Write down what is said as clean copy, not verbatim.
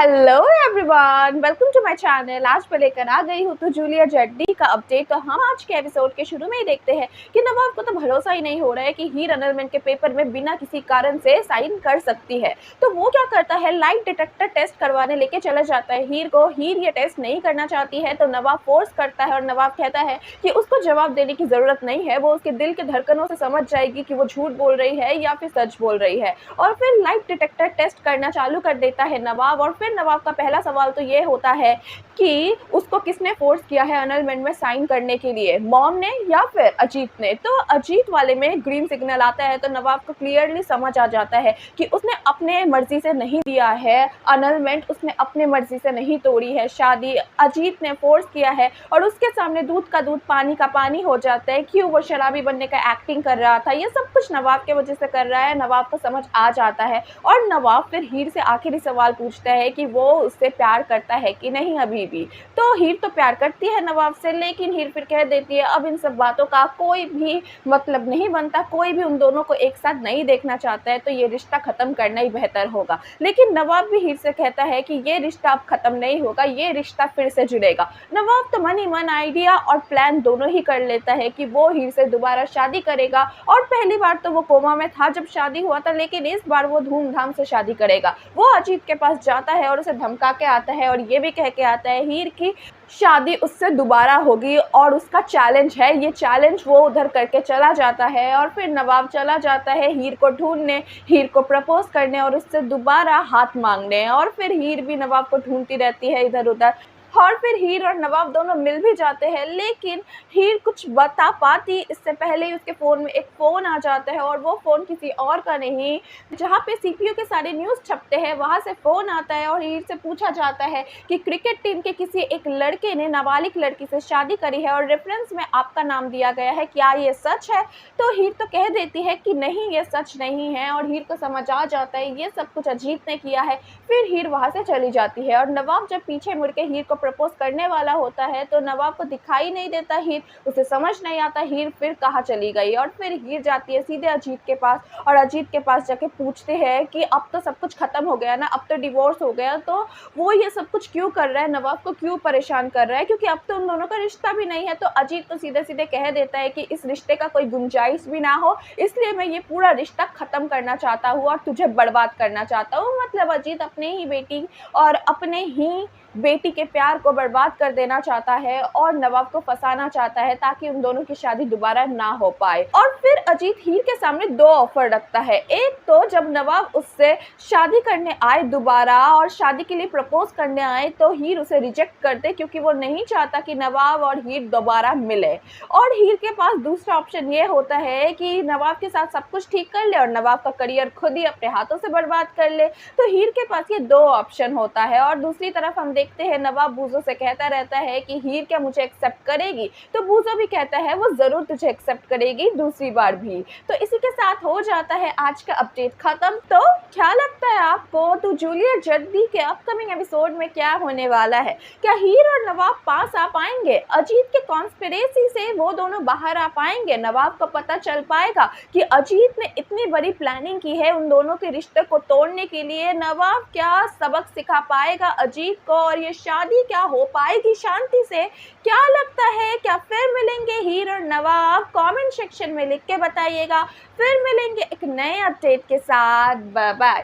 Hello everyone, welcome to my channel. आज मैं लेकर आ गई हूँ तो जूलियट जर्दी का अपडेट। तो हम आज के एपिसोड के शुरू में ही देखते हैं कि नवाब को तो भरोसा ही नहीं हो रहा है कि हीर अनलमेंट के पेपर में बिना किसी कारण से साइन कर सकती है। तो वो क्या करता है, लाइट डिटेक्टर टेस्ट करवाने लेके चला जाता है हीर को। हीर ये टेस्ट नहीं करना चाहती है तो नवाब फोर्स करता है और नवाब कहता है कि उसको जवाब देने की ज़रूरत नहीं है, वो उसके दिल के धड़कनों से समझ जाएगी कि वो झूठ बोल रही है या फिर सच बोल रही है। और फिर लाइट डिटेक्टर टेस्ट करना चालू कर देता है नवाब। और फिर नवाब का पहला सवाल तो ये होता है कि उसको किसने फोर्स किया है अनलमेंट में साइन करने के लिए, मॉम ने या फिर अजीत ने। तो अजीत वाले में ग्रीन सिग्नल आता है तो नवाब को क्लियरली समझ आ जाता है कि उसने अपने मर्जी से नहीं दिया है अनलमेंट, उसने अपने मर्जी से नहीं तोड़ी है शादी, अजीत ने फोर्स किया है। और उसके सामने दूध का दूध पानी का पानी हो जाता है। क्यों वो शराबी बनने का एक्टिंग कर रहा था, ये सब कुछ नवाब के वजह से कर रहा है। नवाब को समझ आ जाता है और नवाब फिर हीर से आखिरी सवाल पूछता है कि वो उससे प्यार करता है कि नहीं अभी भी। तो हीर तो प्यार करती है नवाब से, लेकिन हीर फिर कह देती है अब इन सब बातों का कोई भी मतलब नहीं बनता, कोई भी उन दोनों को एक साथ नहीं देखना चाहता है, तो ये रिश्ता खत्म करना ही बेहतर होगा। लेकिन नवाब भी हीर से कहता है कि ये रिश्ता अब खत्म नहीं होगा, ये रिश्ता फिर से जुड़ेगा। नवाब तो मन ही मन आइडिया और प्लान दोनों ही कर लेता है कि वो हीर से दोबारा शादी करेगा। और पहली बार तो वो कोमा में था जब शादी हुआ था, लेकिन इस बार वो धूमधाम से शादी करेगा। वो अजीत के पास जाता है और उसे धमका के आता है और ये भी कह के आता है हीर की शादी उससे दोबारा होगी और उसका चैलेंज है, ये चैलेंज वो उधर करके चला जाता है। और फिर नवाब चला जाता है हीर को ढूंढने, हीर को प्रपोज करने और उससे दोबारा हाथ मांगने। और फिर हीर भी नवाब को ढूंढती रहती है इधर उधर। और फिर हीर और नवाब दोनों मिल भी जाते हैं, लेकिन हीर कुछ बता पाती इससे पहले ही उसके फ़ोन में एक फ़ोन आ जाता है। और वो फ़ोन किसी और का नहीं, जहाँ पे सीपीयू के सारे न्यूज़ छपते हैं वहाँ से फ़ोन आता है और हीर से पूछा जाता है कि क्रिकेट टीम के किसी एक लड़के ने नाबालिग लड़की से शादी करी है और रेफरेंस में आपका नाम दिया गया है, क्या ये सच है? तो हीर तो कह देती है कि नहीं, ये सच नहीं है। और हीर को समझ आ जाता है ये सब कुछ अजीत ने किया है। फिर हीर वहाँ से चली जाती है और नवाब जब पीछे मुड़ के हीर को प्रपोज करने वाला होता है तो नवाब को दिखाई नहीं देता हीर, उसे समझ नहीं आता हीर फिर कहाँ चली गई। और फिर हीर जाती है सीधे अजीत के पास और अजीत के पास जाके पूछते हैं कि अब तो सब कुछ खत्म हो गया ना, अब तो डिवोर्स हो गया, तो वो ये सब कुछ क्यों कर रहा है, नवाब को क्यों परेशान कर रहा है, क्योंकि अब तो उन दोनों का रिश्ता भी नहीं है। तो अजीत तो सीधे सीधे कह देता है कि इस रिश्ते का कोई गुंजाइश भी ना हो, इसलिए मैं ये पूरा रिश्ता खत्म करना चाहता हूँ और तुझे बर्बाद करना चाहता हूँ। मतलब अजीत अपने ही बेटी और अपने ही बेटी के प्यार को बर्बाद कर देना चाहता है और नवाब को फंसाना चाहता है ताकि उन दोनों की शादी दोबारा ना हो पाए। और फिर अजीत हीर के सामने दो ऑफर रखता है। एक तो जब नवाब उससे शादी करने आए दोबारा और शादी के लिए प्रपोज करने आए तो हीर उसे रिजेक्ट कर दे, क्योंकि वो नहीं चाहता कि नवाब और हीर दोबारा मिले। और हीर के पास दूसरा ऑप्शन ये होता है कि नवाब के साथ सब कुछ ठीक कर ले और नवाब का करियर खुद ही अपने हाथों से बर्बाद कर ले। तो हीर के पास ये दो ऑप्शन होता है। और दूसरी तरफ हम देखते हैं नवाब बूजो से कहता रहता है कि हीर क्या मुझे एक्सेप्ट करेगी, तो बूजो भी कहता है वो जरूर तुझे एक्सेप्ट करेगी दूसरी बार भी। तो इसी के साथ हो जाता है आज का अपडेट खत्म। तो क्या लगता है आपको, तो जूलियट जर्दी के अपकमिंग एपिसोड में क्या होने वाला है? क्या हीर और नवाब पास आ पाएंगे? अजीत के कॉन्स्पिरेसी से वो दोनों बाहर आ पाएंगे? नवाब को पता चल पाएगा कि अजीत ने इतनी बड़ी प्लानिंग की है उन दोनों के रिश्ते को तोड़ने के लिए? नवाब क्या सबक सिखा पाएगा अजीत को और ये शादी क्या हो पाएगी शांति से? क्या लगता है, क्या फिर मिलेंगे हीर और नवाब? कमेंट सेक्शन में लिख के बताइएगा। फिर मिलेंगे एक नए अपडेट के साथ। Bye bye.